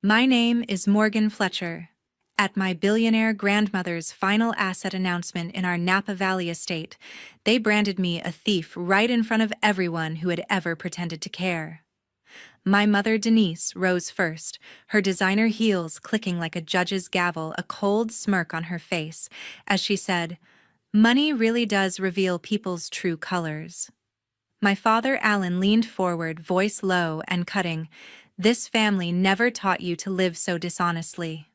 My name is Morgan Fletcher. At my billionaire grandmother's final asset announcement in our Napa Valley estate, they branded me a thief right in front of everyone who had ever pretended to care. My mother Denise rose first, her designer heels clicking like a judge's gavel, a cold smirk on her face, as she said, "Money really does reveal people's true colors." My father Alan leaned forward, voice low and cutting, "This family never taught you to live so dishonestly."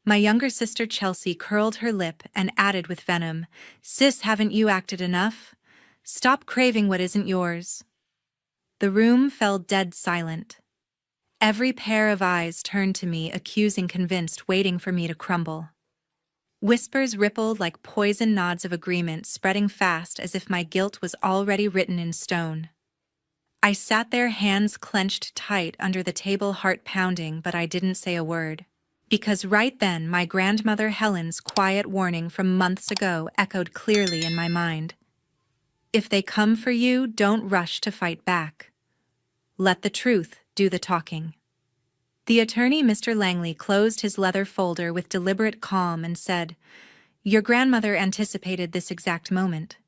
My younger sister Chelsea curled her lip and added with venom, "Sis, haven't you acted enough? Stop craving what isn't yours." The room fell dead silent. Every pair of eyes turned to me, accusing, convinced, waiting for me to crumble. Whispers rippled like poison nods of agreement, spreading fast as if my guilt was already written in stone. I sat there, hands clenched tight under the table, heart pounding, but I didn't say a word. Because right then, my grandmother Helen's quiet warning from months ago echoed clearly in my mind. If they come for you, don't rush to fight back. Let the truth do the talking. The attorney, Mr. Langley, closed his leather folder with deliberate calm and said, "Your grandmother anticipated this exact moment."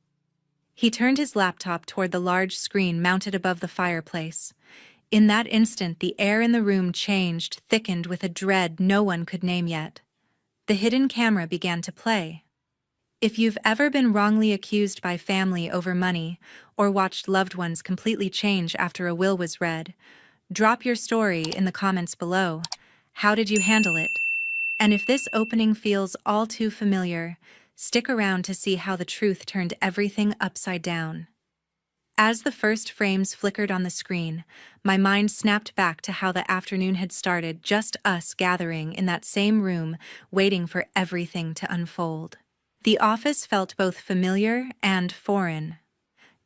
He turned his laptop toward the large screen mounted above the fireplace. In that instant, the air in the room changed, thickened with a dread no one could name yet. The hidden camera began to play. If you've ever been wrongly accused by family over money, or watched loved ones completely change after a will was read, drop your story in the comments below. How did you handle it? And if this opening feels all too familiar, stick around to see how the truth turned everything upside down. As the first frames flickered on the screen, my mind snapped back to how the afternoon had started, just us gathering in that same room, waiting for everything to unfold. The office felt both familiar and foreign.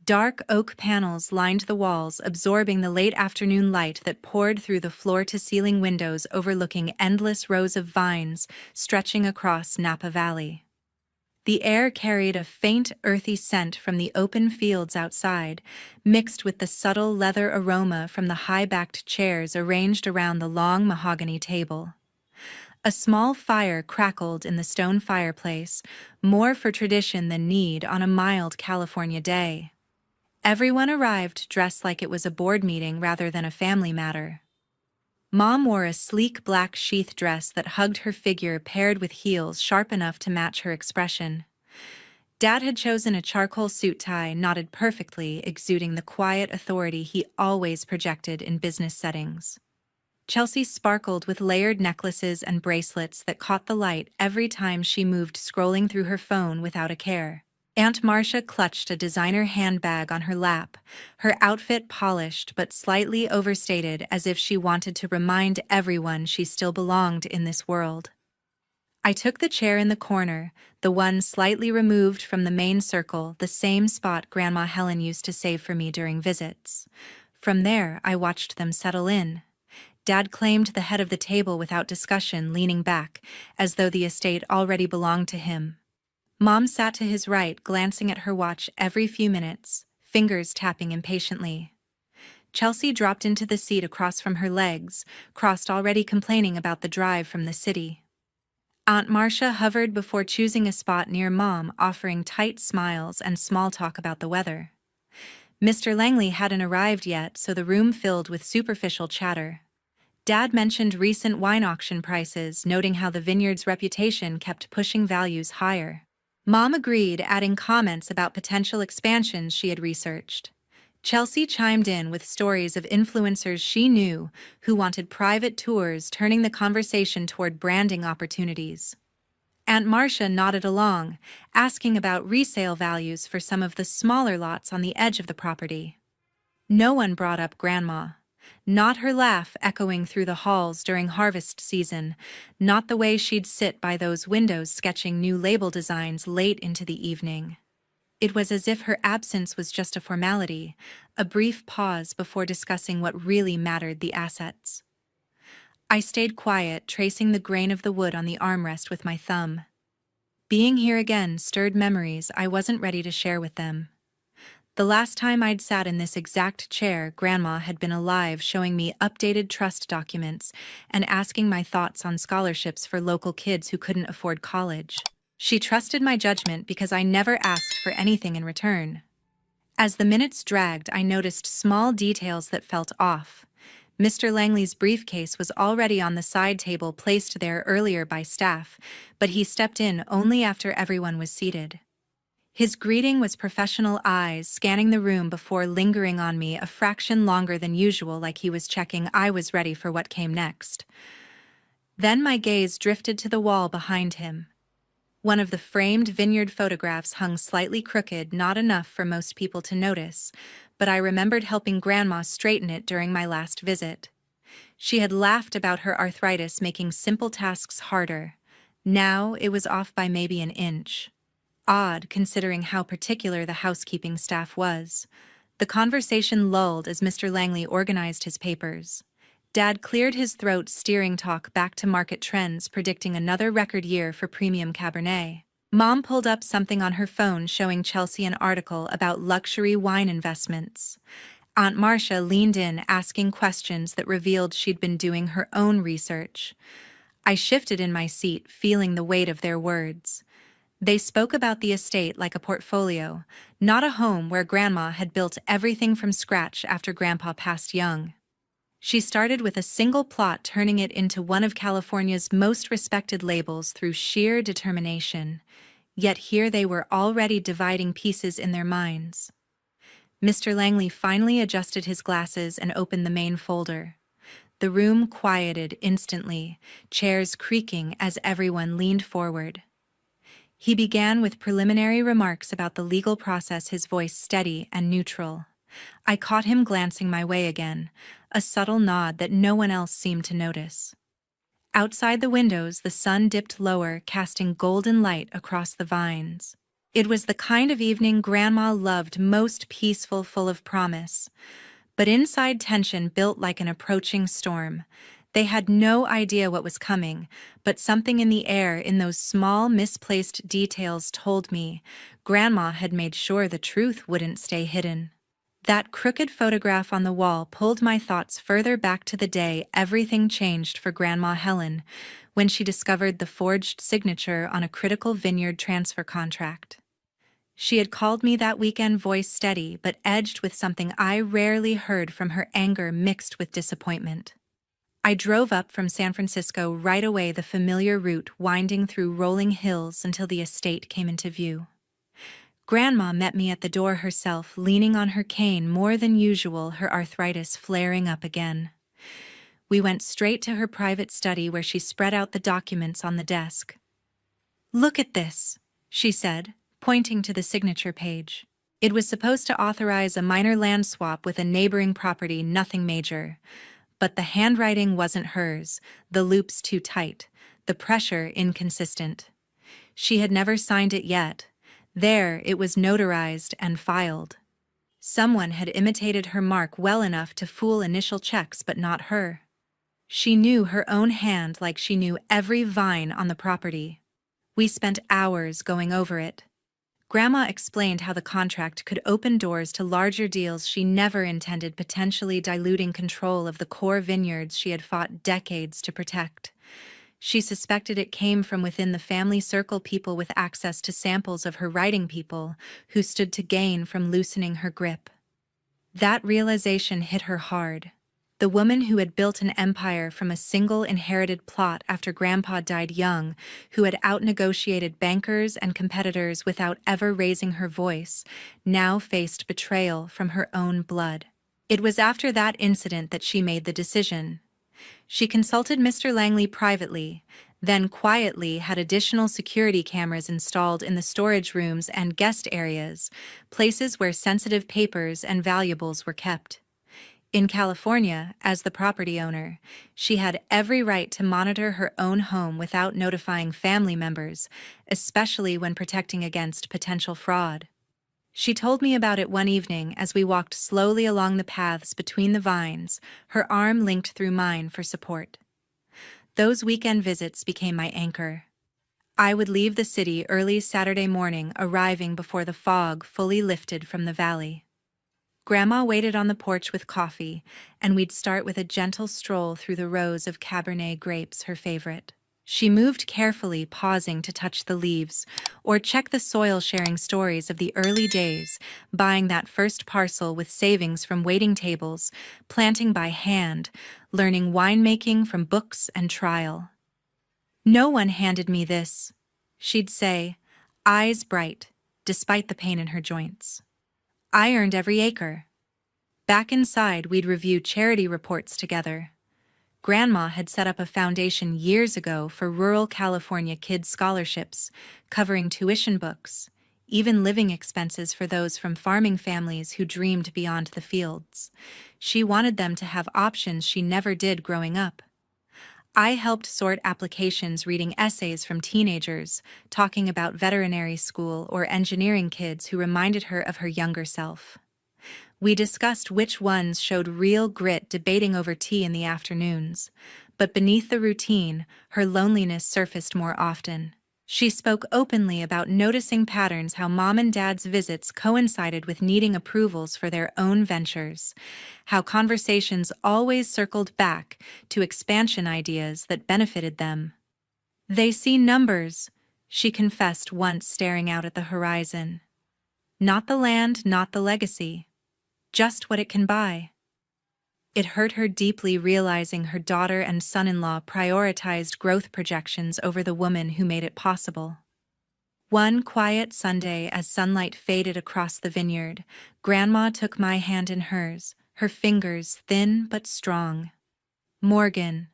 Dark oak panels lined the walls, absorbing the late afternoon light that poured through the floor-to-ceiling windows overlooking endless rows of vines stretching across Napa Valley. The air carried a faint, earthy scent from the open fields outside, mixed with the subtle leather aroma from the high-backed chairs arranged around the long mahogany table. A small fire crackled in the stone fireplace, more for tradition than need on a mild California day. Everyone arrived dressed like it was a board meeting rather than a family matter. Mom wore a sleek black sheath dress that hugged her figure, paired with heels sharp enough to match her expression. Dad had chosen a charcoal suit tie knotted perfectly, exuding the quiet authority he always projected in business settings. Chelsea sparkled with layered necklaces and bracelets that caught the light every time she moved, scrolling through her phone without a care. Aunt Marcia clutched a designer handbag on her lap, her outfit polished but slightly overstated, as if she wanted to remind everyone she still belonged in this world. I took the chair in the corner, the one slightly removed from the main circle, the same spot Grandma Helen used to save for me during visits. From there, I watched them settle in. Dad claimed the head of the table without discussion, leaning back, as though the estate already belonged to him. Mom sat to his right, glancing at her watch every few minutes, fingers tapping impatiently. Chelsea dropped into the seat across from her legs, crossed, already complaining about the drive from the city. Aunt Marcia hovered before choosing a spot near Mom, offering tight smiles and small talk about the weather. Mr. Langley hadn't arrived yet, so the room filled with superficial chatter. Dad mentioned recent wine auction prices, noting how the vineyard's reputation kept pushing values higher. Mom agreed, adding comments about potential expansions she had researched. Chelsea chimed in with stories of influencers she knew who wanted private tours, turning the conversation toward branding opportunities. Aunt Marcia nodded along, asking about resale values for some of the smaller lots on the edge of the property. No one brought up Grandma. Not her laugh echoing through the halls during harvest season, not the way she'd sit by those windows sketching new label designs late into the evening. It was as if her absence was just a formality, a brief pause before discussing what really mattered: the assets. I stayed quiet, tracing the grain of the wood on the armrest with my thumb. Being here again stirred memories I wasn't ready to share with them. The last time I'd sat in this exact chair, Grandma had been alive, showing me updated trust documents and asking my thoughts on scholarships for local kids who couldn't afford college. She trusted my judgment because I never asked for anything in return. As the minutes dragged, I noticed small details that felt off. Mr. Langley's briefcase was already on the side table placed there earlier by staff, but he stepped in only after everyone was seated. His greeting was professional eyes scanning the room before lingering on me a fraction longer than usual, like he was checking I was ready for what came next. Then my gaze drifted to the wall behind him. One of the framed vineyard photographs hung slightly crooked, not enough for most people to notice, but I remembered helping Grandma straighten it during my last visit. She had laughed about her arthritis making simple tasks harder. Now it was off by maybe an inch. Odd, considering how particular the housekeeping staff was. The conversation lulled as Mr. Langley organized his papers. Dad cleared his throat, steering talk back to market trends, predicting another record year for premium Cabernet. Mom pulled up something on her phone showing Chelsea an article about luxury wine investments. Aunt Marcia leaned in, asking questions that revealed she'd been doing her own research. I shifted in my seat, feeling the weight of their words. They spoke about the estate like a portfolio, not a home where Grandma had built everything from scratch after Grandpa passed young. She started with a single plot, turning it into one of California's most respected labels through sheer determination. Yet here they were already dividing pieces in their minds. Mr. Langley finally adjusted his glasses and opened the main folder. The room quieted instantly, chairs creaking as everyone leaned forward. He began with preliminary remarks about the legal process, his voice steady and neutral. I caught him glancing my way again, a subtle nod that no one else seemed to notice. Outside the windows, the sun dipped lower, casting golden light across the vines. It was the kind of evening Grandma loved, most peaceful, full of promise. But inside, tension built like an approaching storm. They had no idea what was coming, but something in the air, in those small, misplaced details, told me Grandma had made sure the truth wouldn't stay hidden. That crooked photograph on the wall pulled my thoughts further back to the day everything changed for Grandma Helen, when she discovered the forged signature on a critical vineyard transfer contract. She had called me that weekend, voice steady but edged with something I rarely heard from her, anger mixed with disappointment. I drove up from San Francisco right away, the familiar route winding through rolling hills until the estate came into view. Grandma met me at the door herself, leaning on her cane more than usual, her arthritis flaring up again. We went straight to her private study where she spread out the documents on the desk. "Look at this," she said, pointing to the signature page. It was supposed to authorize a minor land swap with a neighboring property, nothing major. But the handwriting wasn't hers, the loops too tight, the pressure inconsistent. She had never signed it yet. There, it was notarized and filed. Someone had imitated her mark well enough to fool initial checks, but not her. She knew her own hand like she knew every vine on the property. We spent hours going over it. Grandma explained how the contract could open doors to larger deals she never intended, potentially diluting control of the core vineyards she had fought decades to protect. She suspected it came from within the family circle, people with access to samples of her writing, people who stood to gain from loosening her grip. That realization hit her hard. The woman who had built an empire from a single inherited plot after Grandpa died young, who had outnegotiated bankers and competitors without ever raising her voice, now faced betrayal from her own blood. It was after that incident that she made the decision. She consulted Mr. Langley privately, then quietly had additional security cameras installed in the storage rooms and guest areas, places where sensitive papers and valuables were kept. In California, as the property owner, she had every right to monitor her own home without notifying family members, especially when protecting against potential fraud. She told me about it one evening as we walked slowly along the paths between the vines, her arm linked through mine for support. Those weekend visits became my anchor. I would leave the city early Saturday morning, arriving before the fog fully lifted from the valley. Grandma waited on the porch with coffee, and we'd start with a gentle stroll through the rows of Cabernet grapes, her favorite. She moved carefully, pausing to touch the leaves or check the soil, sharing stories of the early days, buying that first parcel with savings from waiting tables, planting by hand, learning winemaking from books and trial. "No one handed me this," she'd say, eyes bright, despite the pain in her joints. "I earned every acre." Back inside, we'd review charity reports together. Grandma had set up a foundation years ago for rural California kids' scholarships, covering tuition books, even living expenses for those from farming families who dreamed beyond the fields. She wanted them to have options she never did growing up. I helped sort applications, reading essays from teenagers, talking about veterinary school or engineering kids who reminded her of her younger self. We discussed which ones showed real grit, debating over tea in the afternoons. But beneath the routine, her loneliness surfaced more often. She spoke openly about noticing patterns, how Mom and Dad's visits coincided with needing approvals for their own ventures, how conversations always circled back to expansion ideas that benefited them. "They see numbers," she confessed once, staring out at the horizon. "Not the land, not the legacy. Just what it can buy." It hurt her deeply, realizing her daughter and son-in-law prioritized growth projections over the woman who made it possible. One quiet Sunday, as sunlight faded across the vineyard, Grandma took my hand in hers, her fingers thin but strong. "Morgan,"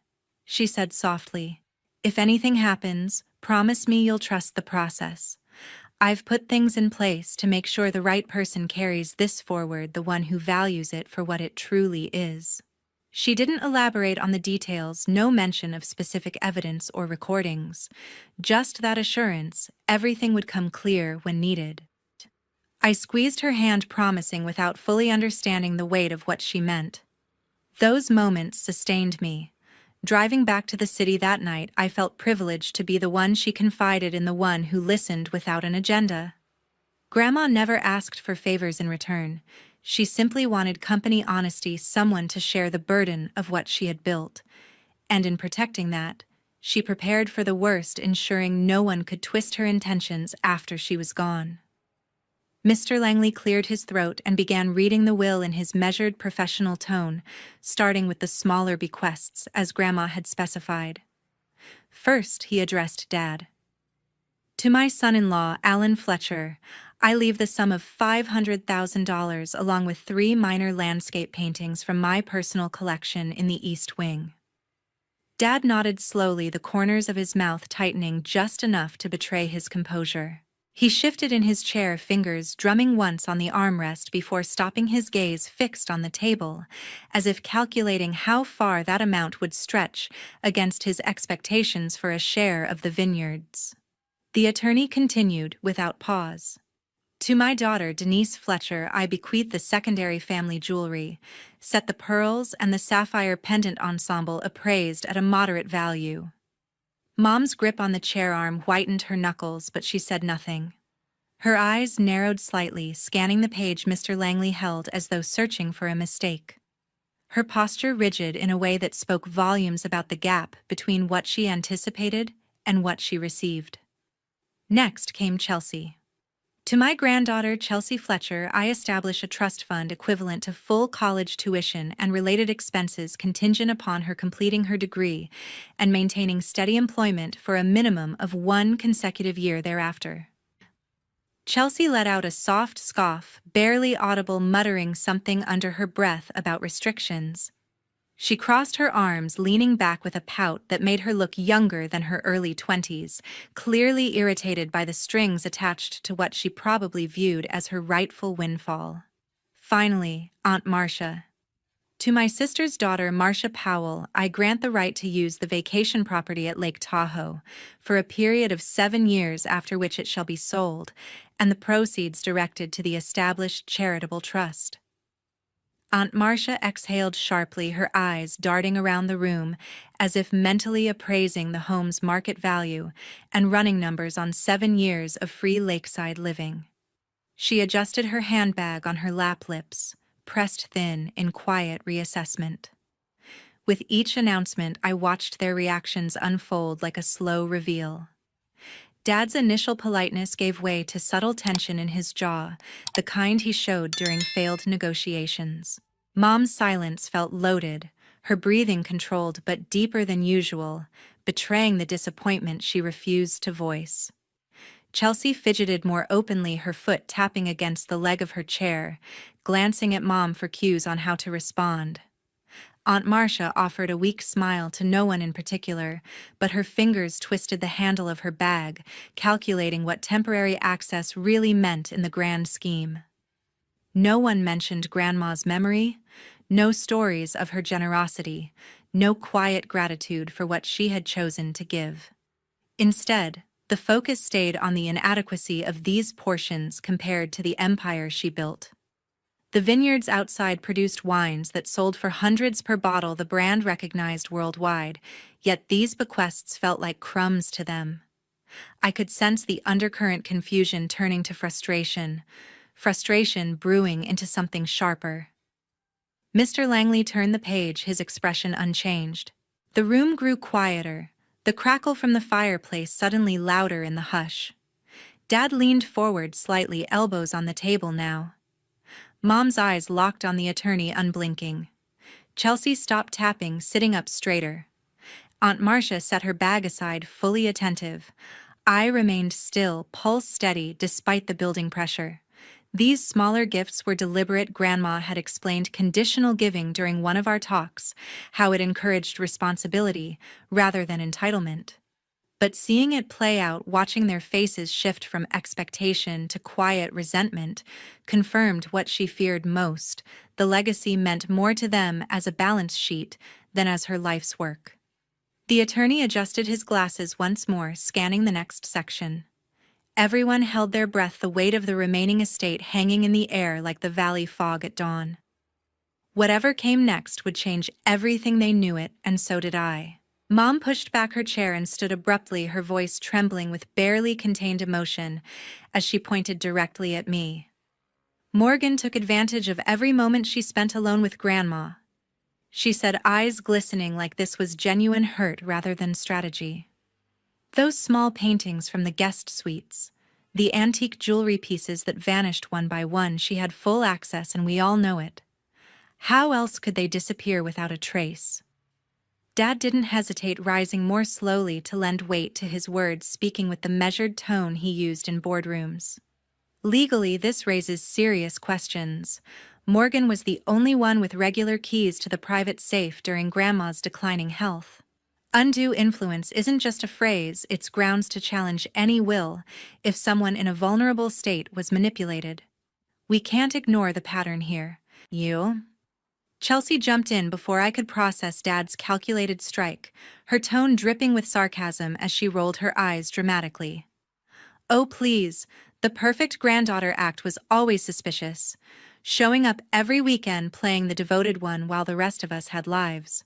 she said softly, "if anything happens, promise me you'll trust the process. I've put things in place to make sure the right person carries this forward, the one who values it for what it truly is." She didn't elaborate on the details, no mention of specific evidence or recordings, just that assurance everything would come clear when needed. I squeezed her hand, promising without fully understanding the weight of what she meant. Those moments sustained me. Driving back to the city that night, I felt privileged to be the one she confided in, the one who listened without an agenda. Grandma never asked for favors in return. She simply wanted company, honesty, someone to share the burden of what she had built. And in protecting that, she prepared for the worst, ensuring no one could twist her intentions after she was gone. Mr. Langley cleared his throat and began reading the will in his measured, professional tone, starting with the smaller bequests, as Grandma had specified. First, he addressed Dad. "To my son-in-law, Alan Fletcher, I leave the sum of $500,000 along with 3 minor landscape paintings from my personal collection in the East Wing." Dad nodded slowly, the corners of his mouth tightening just enough to betray his composure. He shifted in his chair, fingers drumming once on the armrest before stopping, his gaze fixed on the table, as if calculating how far that amount would stretch against his expectations for a share of the vineyards. The attorney continued without pause. "To my daughter, Denise Fletcher, I bequeath the secondary family jewelry, set the pearls and the sapphire pendant ensemble appraised at a moderate value." Mom's grip on the chair arm whitened her knuckles, but she said nothing. Her eyes narrowed slightly, scanning the page Mr. Langley held as though searching for a mistake. Her posture rigid in a way that spoke volumes about the gap between what she anticipated and what she received. Next came Chelsea. "To my granddaughter, Chelsea Fletcher, I establish a trust fund equivalent to full college tuition and related expenses, contingent upon her completing her degree and maintaining steady employment for a minimum of 1 consecutive year thereafter." Chelsea let out a soft scoff, barely audible, muttering something under her breath about restrictions. She crossed her arms, leaning back with a pout that made her look younger than her early 20s, clearly irritated by the strings attached to what she probably viewed as her rightful windfall. Finally, Aunt Marcia. "To my sister's daughter, Marcia Powell, I grant the right to use the vacation property at Lake Tahoe for a period of 7 years, after which it shall be sold, and the proceeds directed to the established charitable trust." Aunt Marcia exhaled sharply, her eyes darting around the room as if mentally appraising the home's market value and running numbers on 7 years of free lakeside living. She adjusted her handbag on her lap lips, pressed thin in quiet reassessment. With each announcement, I watched their reactions unfold like a slow reveal. Dad's initial politeness gave way to subtle tension in his jaw, the kind he showed during failed negotiations. Mom's silence felt loaded, her breathing controlled but deeper than usual, betraying the disappointment she refused to voice. Chelsea fidgeted more openly, her foot tapping against the leg of her chair, glancing at Mom for cues on how to respond. Aunt Marcia offered a weak smile to no one in particular, but her fingers twisted the handle of her bag, calculating what temporary access really meant in the grand scheme. No one mentioned Grandma's memory, no stories of her generosity, no quiet gratitude for what she had chosen to give. Instead, the focus stayed on the inadequacy of these portions compared to the empire she built. The vineyards outside produced wines that sold for hundreds per bottle, the brand recognized worldwide, yet these bequests felt like crumbs to them. I could sense the undercurrent confusion turning to frustration brewing into something sharper. Mr. Langley turned the page, his expression unchanged. The room grew quieter, the crackle from the fireplace suddenly louder in the hush. Dad leaned forward slightly, elbows on the table now. Mom's eyes locked on the attorney, unblinking. Chelsea stopped tapping, sitting up straighter. Aunt Marcia set her bag aside, fully attentive. I remained still, pulse steady, despite the building pressure. These smaller gifts were deliberate. Grandma had explained conditional giving during one of our talks, how it encouraged responsibility rather than entitlement. But seeing it play out, watching their faces shift from expectation to quiet resentment, confirmed what she feared most. The legacy meant more to them as a balance sheet than as her life's work. The attorney adjusted his glasses once more, scanning the next section. Everyone held their breath, the weight of the remaining estate hanging in the air like the valley fog at dawn. Whatever came next would change everything, they knew it, and so did I. Mom pushed back her chair and stood abruptly, her voice trembling with barely contained emotion as she pointed directly at me. Morgan took advantage of every moment she spent alone with Grandma, she said, eyes glistening like this was genuine hurt rather than strategy. Those small paintings from the guest suites, the antique jewelry pieces that vanished one by one, she had full access, and we all know it. How else could they disappear without a trace? Dad didn't hesitate, rising more slowly to lend weight to his words, speaking with the measured tone he used in boardrooms. Legally, this raises serious questions. Morgan was the only one with regular keys to the private safe during Grandma's declining health. Undue influence isn't just a phrase, it's grounds to challenge any will if someone in a vulnerable state was manipulated. We can't ignore the pattern here. You? Chelsea jumped in before I could process Dad's calculated strike, her tone dripping with sarcasm as she rolled her eyes dramatically. Oh please, the perfect granddaughter act was always suspicious, showing up every weekend playing the devoted one while the rest of us had lives.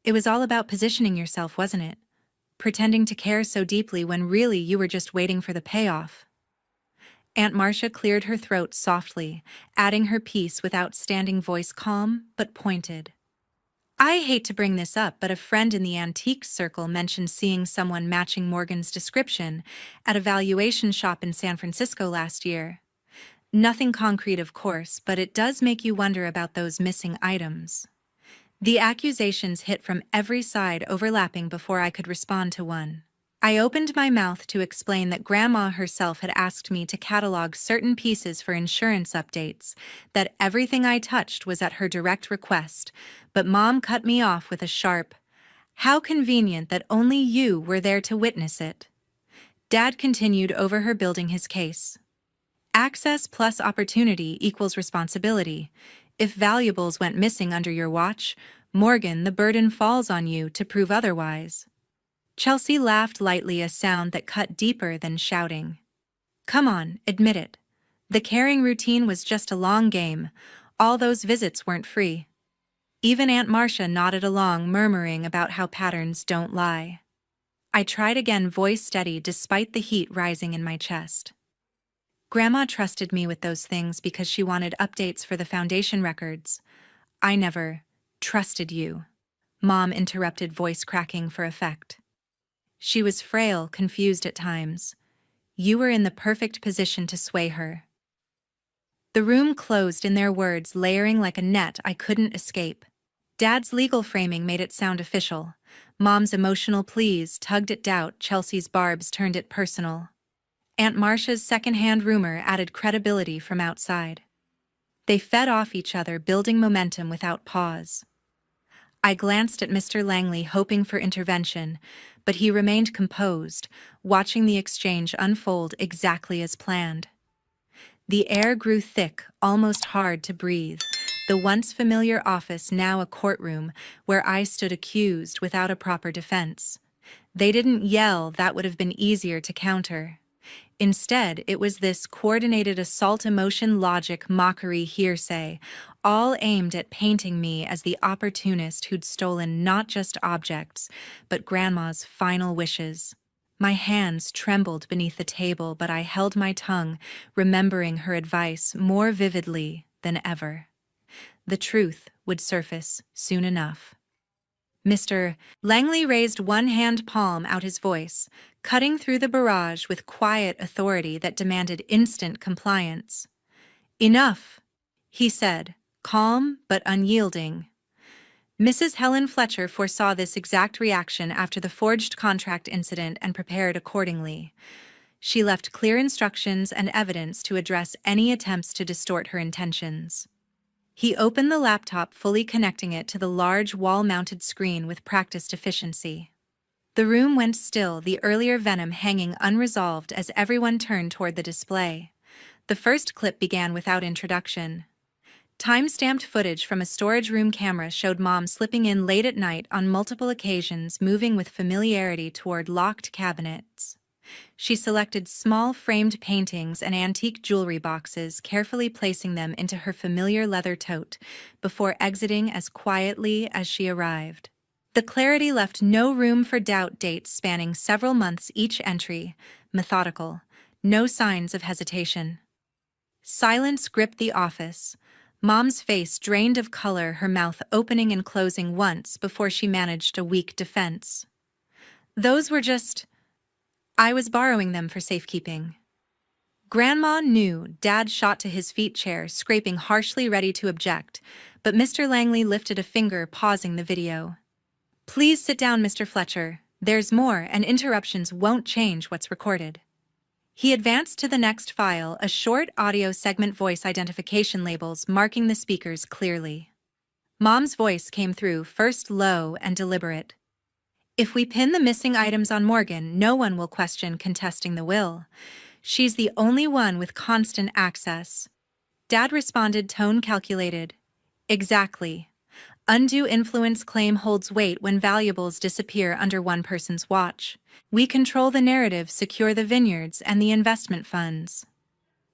It was all about positioning yourself, wasn't it? Pretending to care so deeply when really you were just waiting for the payoff. Aunt Marcia cleared her throat softly, adding her piece with outstanding voice, calm but pointed. I hate to bring this up, but a friend in the antiques circle mentioned seeing someone matching Morgan's description at a valuation shop in San Francisco last year. Nothing concrete, of course, but it does make you wonder about those missing items. The accusations hit from every side, overlapping before I could respond to one. I opened my mouth to explain that Grandma herself had asked me to catalog certain pieces for insurance updates, that everything I touched was at her direct request, but Mom cut me off with a sharp, "How convenient that only you were there to witness it." Dad continued over her, building his case. Access plus opportunity equals responsibility. If valuables went missing under your watch, Morgan, the burden falls on you to prove otherwise. Chelsea laughed lightly, a sound that cut deeper than shouting. Come on, admit it. The caring routine was just a long game. All those visits weren't free. Even Aunt Marcia nodded along, murmuring about how patterns don't lie. I tried again, voice steady despite the heat rising in my chest. Grandma trusted me with those things because she wanted updates for the foundation records. I never trusted you. Mom interrupted, voice cracking for effect. She was frail, confused at times. You were in the perfect position to sway her. The room closed in their words, layering like a net I couldn't escape. Dad's legal framing made it sound official. Mom's emotional pleas tugged at doubt. Chelsea's barbs turned it personal. Aunt Marcia's second-hand rumor added credibility from outside. They fed off each other, building momentum without pause. I glanced at Mr. Langley, hoping for intervention, but he remained composed, watching the exchange unfold exactly as planned. The air grew thick, almost hard to breathe, the once familiar office now a courtroom where I stood accused without a proper defense. They didn't yell, that would have been easier to counter. Instead, it was this coordinated assault, emotion, logic, mockery, hearsay, all aimed at painting me as the opportunist who'd stolen not just objects, but Grandma's final wishes. My hands trembled beneath the table, but I held my tongue, remembering her advice more vividly than ever. The truth would surface soon enough. Mr. Langley raised one hand palm out, his voice, cutting through the barrage with quiet authority that demanded instant compliance. Enough, he said, calm but unyielding. Mrs. Helen Fletcher foresaw this exact reaction after the forged contract incident and prepared accordingly. She left clear instructions and evidence to address any attempts to distort her intentions. He opened the laptop, fully connecting it to the large wall-mounted screen with practiced efficiency. The room went still, the earlier venom hanging unresolved as everyone turned toward the display. The first clip began without introduction. Time-stamped footage from a storage room camera showed Mom slipping in late at night on multiple occasions, moving with familiarity toward locked cabinets. She selected small framed paintings and antique jewelry boxes, carefully placing them into her familiar leather tote before exiting as quietly as she arrived. The clarity left no room for doubt, dates spanning several months each entry, methodical, no signs of hesitation. Silence gripped the office. Mom's face drained of color, her mouth opening and closing once before she managed a weak defense. Those were I was borrowing them for safekeeping. Grandma knew. Dad shot to his feet chair, scraping harshly, ready to object, but Mr. Langley lifted a finger, pausing the video. Please sit down, Mr. Fletcher. There's more, and interruptions won't change what's recorded. He advanced to the next file, a short audio segment, voice identification labels marking the speakers clearly. Mom's voice came through, first low and deliberate. If we pin the missing items on Morgan, no one will question contesting the will. She's the only one with constant access. Dad responded, tone calculated. Exactly. Undue influence claim holds weight when valuables disappear under one person's watch. We control the narrative, secure the vineyards and the investment funds.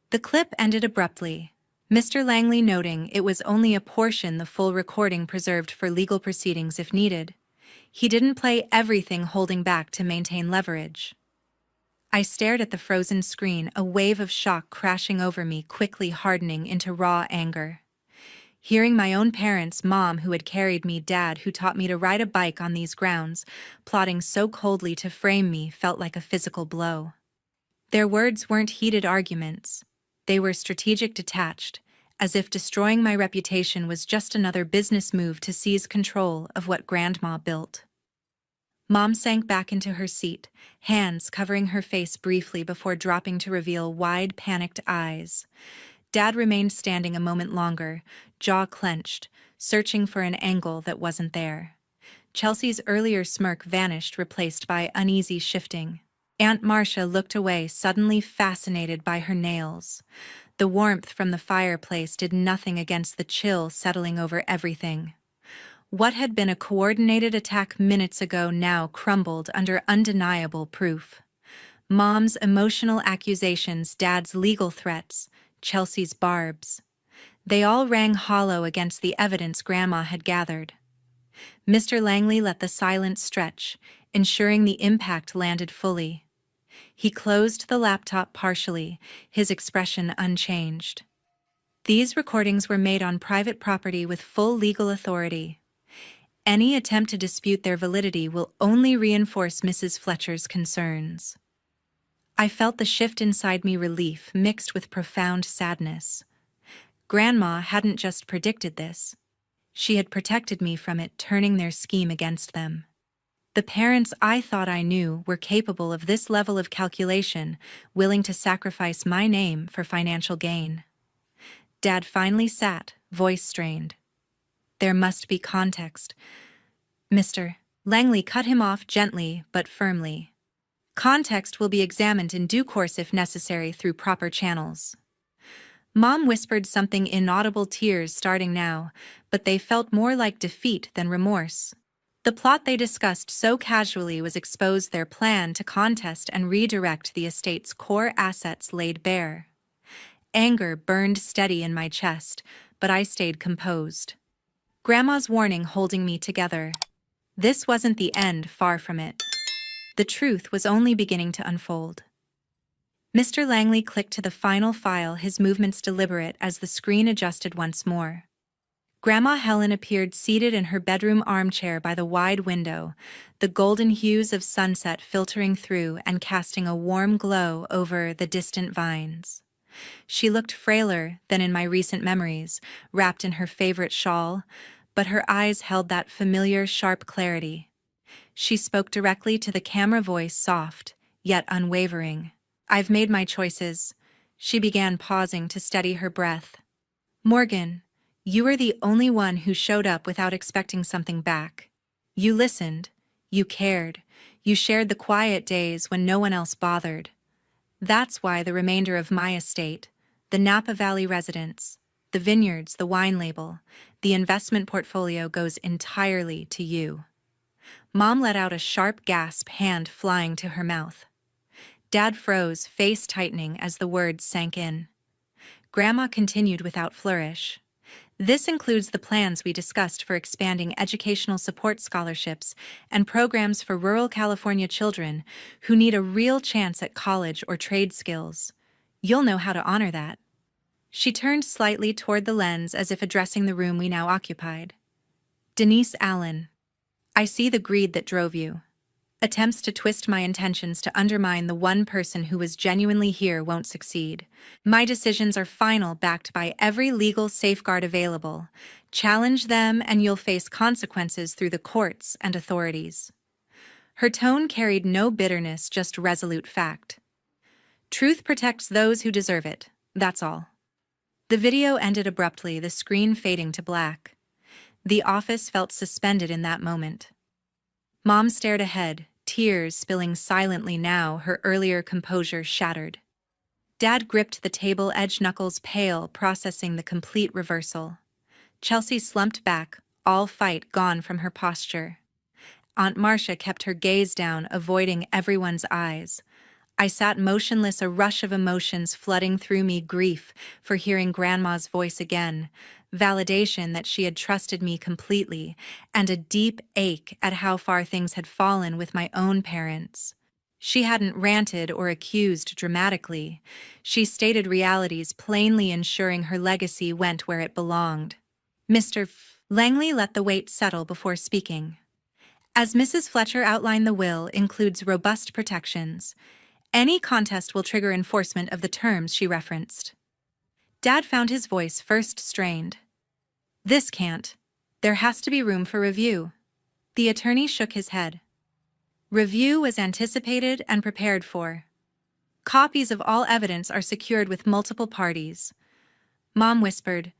The clip ended abruptly, Mr. Langley noting it was only a portion, the full recording preserved for legal proceedings if needed. He didn't play everything, holding back to maintain leverage. I stared at the frozen screen, a wave of shock crashing over me, quickly hardening into raw anger. Hearing my own parents, Mom who had carried me, Dad who taught me to ride a bike on these grounds, plotting so coldly to frame me, felt like a physical blow. Their words weren't heated arguments. They were strategic, detached, as if destroying my reputation was just another business move to seize control of what Grandma built. Mom sank back into her seat, hands covering her face briefly before dropping to reveal wide, panicked eyes. Dad remained standing a moment longer, jaw clenched, searching for an angle that wasn't there. Chelsea's earlier smirk vanished, replaced by uneasy shifting. Aunt Marcia looked away, suddenly fascinated by her nails. The warmth from the fireplace did nothing against the chill settling over everything. What had been a coordinated attack minutes ago now crumbled under undeniable proof. Mom's emotional accusations, Dad's legal threats, Chelsea's barbs. They all rang hollow against the evidence Grandma had gathered. Mr. Langley let the silence stretch, ensuring the impact landed fully. He closed the laptop partially, his expression unchanged. These recordings were made on private property with full legal authority. Any attempt to dispute their validity will only reinforce Mrs. Fletcher's concerns. I felt the shift inside me, relief mixed with profound sadness. Grandma hadn't just predicted this. She had protected me from it, turning their scheme against them. The parents I thought I knew were capable of this level of calculation, willing to sacrifice my name for financial gain. Dad finally sat, voice strained. There must be context. Mr. Langley cut him off gently but firmly. Context will be examined in due course if necessary through proper channels. Mom whispered something inaudible, tears starting now, but they felt more like defeat than remorse. The plot they discussed so casually was exposed, their plan to contest and redirect the estate's core assets laid bare. Anger burned steady in my chest, but I stayed composed. Grandma's warning holding me together. This wasn't the end, far from it. The truth was only beginning to unfold. Mr. Langley clicked to the final file, his movements deliberate as the screen adjusted once more. Grandma Helen appeared seated in her bedroom armchair by the wide window, the golden hues of sunset filtering through and casting a warm glow over the distant vines. She looked frailer than in my recent memories, wrapped in her favorite shawl, but her eyes held that familiar, sharp clarity. She spoke directly to the camera, voice soft, yet unwavering. I've made my choices. She began, pausing to steady her breath. Morgan, you were the only one who showed up without expecting something back. You listened. You cared. You shared the quiet days when no one else bothered. That's why the remainder of my estate, the Napa Valley residence, the vineyards, the wine label, the investment portfolio goes entirely to you. Mom let out a sharp gasp, hand flying to her mouth. Dad froze, face tightening as the words sank in. Grandma continued without flourish. This includes the plans we discussed for expanding educational support scholarships and programs for rural California children who need a real chance at college or trade skills. You'll know how to honor that. She turned slightly toward the lens as if addressing the room we now occupied. Denise Allen, I see the greed that drove you. Attempts to twist my intentions to undermine the one person who was genuinely here won't succeed. My decisions are final, backed by every legal safeguard available. Challenge them and you'll face consequences through the courts and authorities. Her tone carried no bitterness, just resolute fact. Truth protects those who deserve it, that's all. The video ended abruptly, the screen fading to black. The office felt suspended in that moment. Mom stared ahead, tears spilling silently now, her earlier composure shattered. Dad gripped the table, edge knuckles pale, processing the complete reversal. Chelsea slumped back, all fight gone from her posture. Aunt Marcia kept her gaze down, avoiding everyone's eyes. I sat motionless, a rush of emotions flooding through me, grief for hearing Grandma's voice again, validation that she had trusted me completely, and a deep ache at how far things had fallen with my own parents. She hadn't ranted or accused dramatically. She stated realities plainly, ensuring her legacy went where it belonged. Mr. Langley let the weight settle before speaking. As Mrs. Fletcher outlined, the will includes robust protections. Any contest will trigger enforcement of the terms she referenced. Dad found his voice first strained. This can't. There has to be room for review. The attorney shook his head. Review was anticipated and prepared for. Copies of all evidence are secured with multiple parties. Mom whispered.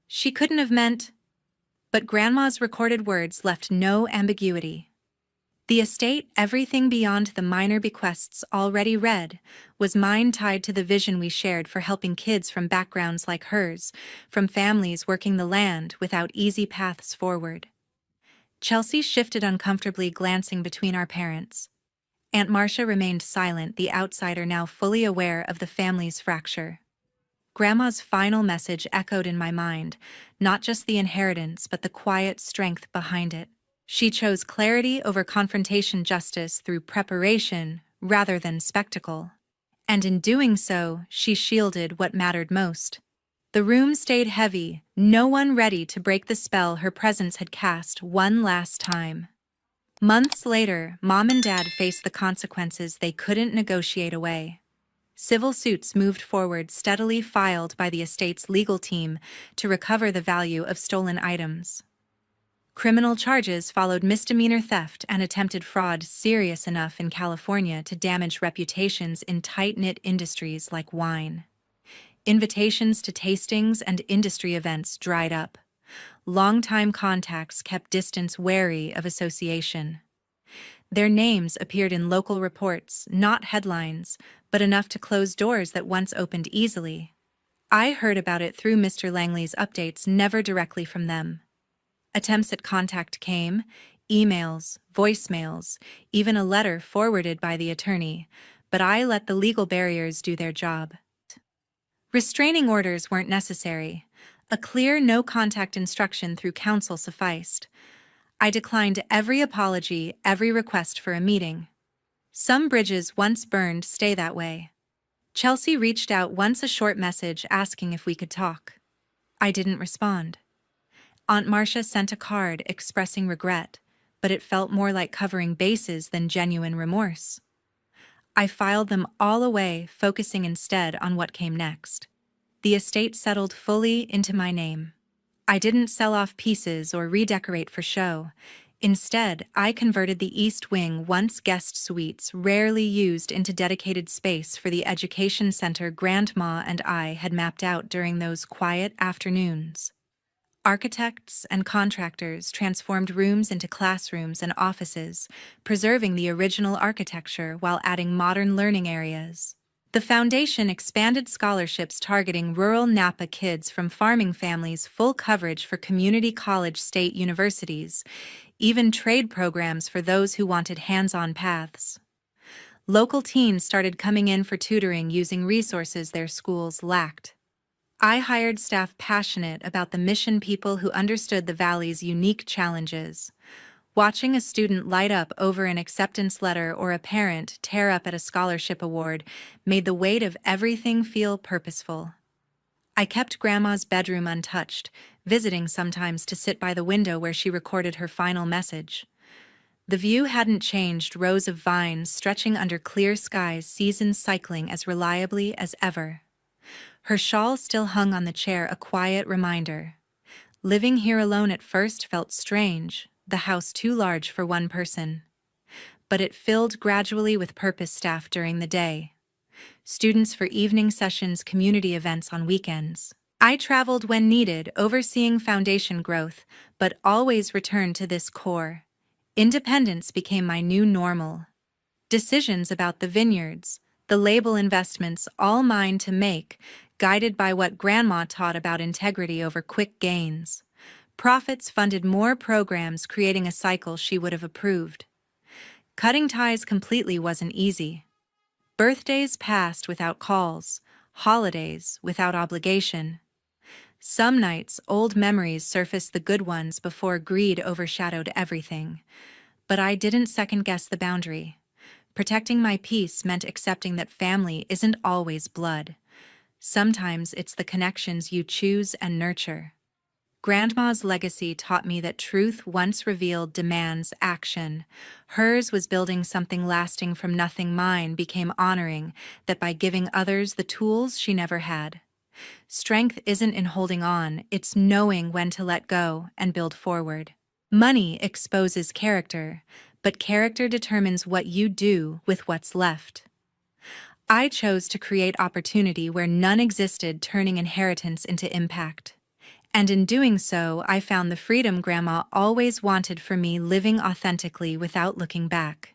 She couldn't have meant. But Grandma's recorded words left no ambiguity. The estate, everything beyond the minor bequests already read, was mine, tied to the vision we shared for helping kids from backgrounds like hers, from families working the land without easy paths forward. Chelsea shifted uncomfortably, glancing between our parents. Aunt Marcia remained silent, the outsider now fully aware of the family's fracture. Grandma's final message echoed in my mind, not just the inheritance but the quiet strength behind it. She chose clarity over confrontation, justice through preparation, rather than spectacle. And in doing so, she shielded what mattered most. The room stayed heavy, no one ready to break the spell her presence had cast one last time. Months later, Mom and Dad faced the consequences they couldn't negotiate away. Civil suits moved forward, steadily filed by the estate's legal team to recover the value of stolen items. Criminal charges followed: misdemeanor theft and attempted fraud, serious enough in California to damage reputations in tight-knit industries like wine. Invitations to tastings and industry events dried up. Longtime contacts kept distance, wary of association. Their names appeared in local reports, not headlines, but enough to close doors that once opened easily. I heard about it through Mr. Langley's updates, never directly from them. Attempts at contact came: emails, voicemails, even a letter forwarded by the attorney, but I let the legal barriers do their job. Restraining orders weren't necessary. A clear no-contact instruction through counsel sufficed. I declined every apology, every request for a meeting. Some bridges once burned stay that way. Chelsea reached out once, a short message asking if we could talk. I didn't respond. Aunt Marcia sent a card expressing regret, but it felt more like covering bases than genuine remorse. I filed them all away, focusing instead on what came next. The estate settled fully into my name. I didn't sell off pieces or redecorate for show. Instead, I converted the East Wing, once guest suites rarely used, into dedicated space for the education center Grandma and I had mapped out during those quiet afternoons. Architects and contractors transformed rooms into classrooms and offices, preserving the original architecture while adding modern learning areas. The foundation expanded scholarships targeting rural Napa kids from farming families, full coverage for community college state universities, even trade programs for those who wanted hands-on paths. Local teens started coming in for tutoring using resources their schools lacked. I hired staff passionate about the mission, people who understood the Valley's unique challenges. Watching a student light up over an acceptance letter or a parent tear up at a scholarship award made the weight of everything feel purposeful. I kept Grandma's bedroom untouched, visiting sometimes to sit by the window where she recorded her final message. The view hadn't changed: rows of vines stretching under clear skies, seasons cycling as reliably as ever. Her shawl still hung on the chair, a quiet reminder. Living here alone at first felt strange, the house too large for one person. But it filled gradually with purpose: staff during the day, students for evening sessions, community events on weekends. I traveled when needed, overseeing foundation growth, but always returned to this core. Independence became my new normal. Decisions about the vineyards, the label, investments, all mine to make, guided by what Grandma taught about integrity over quick gains. Profits funded more programs, creating a cycle she would have approved. Cutting ties completely wasn't easy. Birthdays passed without calls, holidays without obligation. Some nights, old memories surfaced, the good ones, before greed overshadowed everything. But I didn't second-guess the boundary. Protecting my peace meant accepting that family isn't always blood. Sometimes it's the connections you choose and nurture. Grandma's legacy taught me that truth once revealed demands action. Hers was building something lasting from nothing. Mine became honoring that by giving others the tools she never had. Strength isn't in holding on, it's knowing when to let go and build forward. Money exposes character, but character determines what you do with what's left. I chose to create opportunity where none existed, turning inheritance into impact. And in doing so, I found the freedom Grandma always wanted for me, living authentically without looking back.